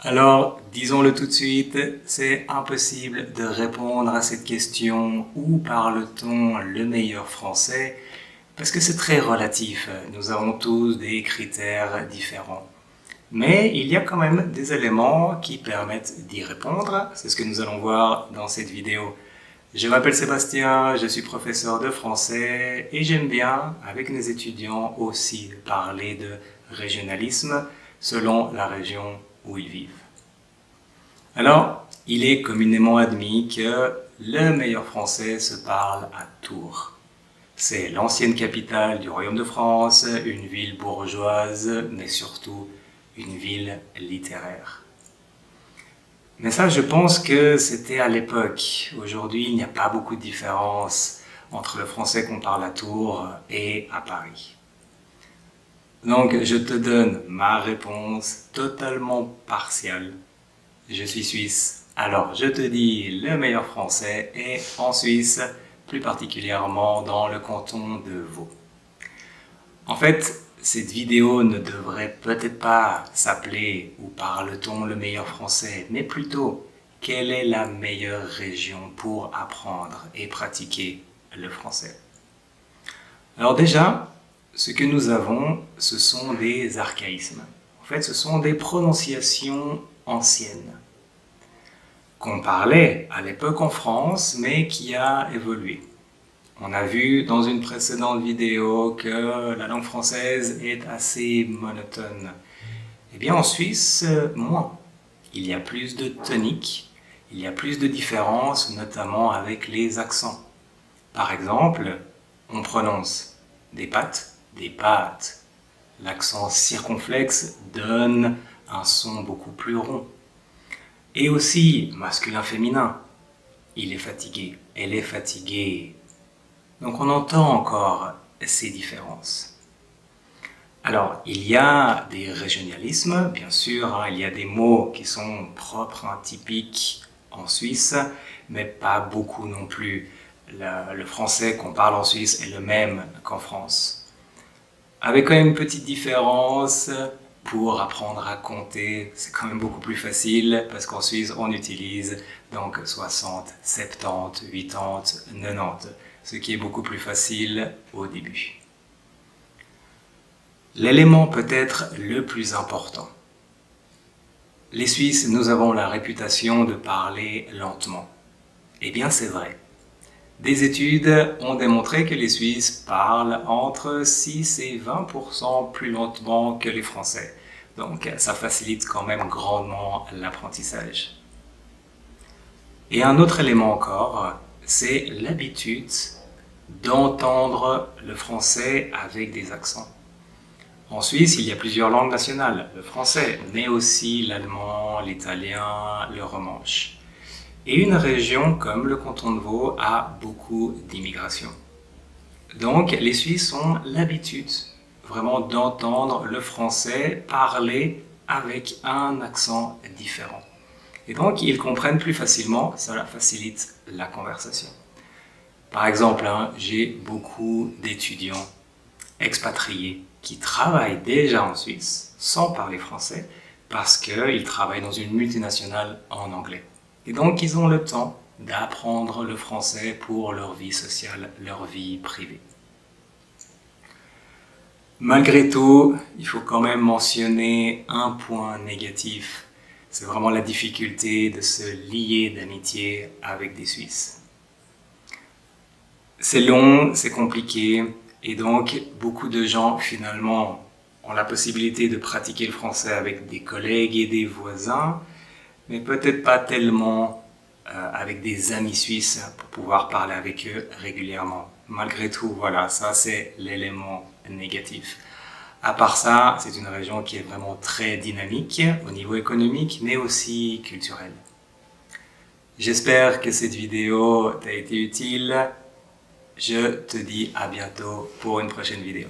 Alors, disons-le tout de suite, c'est impossible de répondre à cette question « Où parle-t-on le meilleur français ?» parce que c'est très relatif, nous avons tous des critères différents. Mais il y a quand même des éléments qui permettent d'y répondre, c'est ce que nous allons voir dans cette vidéo. Je m'appelle Sébastien, je suis professeur de français et j'aime bien, avec mes étudiants aussi, parler de régionalisme selon la région où ils vivent. Alors, il est communément admis que le meilleur français se parle à Tours. C'est l'ancienne capitale du Royaume de France, une ville bourgeoise, mais surtout une ville littéraire. Mais ça, je pense que c'était à l'époque. Aujourd'hui, il n'y a pas beaucoup de différence entre le français qu'on parle à Tours et à Paris. Donc, je te donne ma réponse totalement partiale. Je suis suisse, alors je te dis le meilleur français est en Suisse, plus particulièrement dans le canton de Vaud. En fait, cette vidéo ne devrait peut-être pas s'appeler « Où parle-t-on le meilleur français ?» mais plutôt « Quelle est la meilleure région pour apprendre et pratiquer le français ?» Alors déjà, ce que nous avons, ce sont des archaïsmes. En fait, ce sont des prononciations anciennes qu'on parlait à l'époque en France, mais qui a évolué. On a vu dans une précédente vidéo que la langue française est assez monotone. Eh bien, en Suisse, moins. Il y a plus de toniques, il y a plus de différences, notamment avec les accents. Par exemple, on prononce des pâtes, des pâtes. L'accent circonflexe donne un son beaucoup plus rond. Et aussi, masculin-féminin. Il est fatigué, elle est fatiguée. Donc on entend encore ces différences. Alors, il y a des régionalismes, bien sûr, il y a des mots qui sont propres, typiques en Suisse, mais pas beaucoup non plus. Le français qu'on parle en Suisse est le même qu'en France. Avec quand même une petite différence, pour apprendre à compter, c'est quand même beaucoup plus facile parce qu'en Suisse, on utilise donc 60, 70, 80, 90, ce qui est beaucoup plus facile au début. L'élément peut-être le plus important. Les Suisses, nous avons la réputation de parler lentement. Eh bien, c'est vrai. Des études ont démontré que les Suisses parlent entre 6 et 20% plus lentement que les Français. Donc ça facilite quand même grandement l'apprentissage. Et un autre élément encore, c'est l'habitude d'entendre le français avec des accents. En Suisse, il y a plusieurs langues nationales, le français, mais aussi l'allemand, l'italien, le romanche. Et une région comme le canton de Vaud a beaucoup d'immigration. Donc les Suisses ont l'habitude vraiment d'entendre le français parler avec un accent différent. Et donc ils comprennent plus facilement, cela facilite la conversation. Par exemple, j'ai beaucoup d'étudiants expatriés qui travaillent déjà en Suisse sans parler français parce qu'ils travaillent dans une multinationale en anglais. Et donc, ils ont le temps d'apprendre le français pour leur vie sociale, leur vie privée. Malgré tout, il faut quand même mentionner un point négatif. C'est vraiment la difficulté de se lier d'amitié avec des Suisses. C'est long, c'est compliqué, et donc beaucoup de gens finalement ont la possibilité de pratiquer le français avec des collègues et des voisins, mais peut-être pas tellement avec des amis suisses pour pouvoir parler avec eux régulièrement. Malgré tout, voilà, ça c'est l'élément négatif. À part ça, c'est une région qui est vraiment très dynamique au niveau économique, mais aussi culturel. J'espère que cette vidéo t'a été utile. Je te dis à bientôt pour une prochaine vidéo.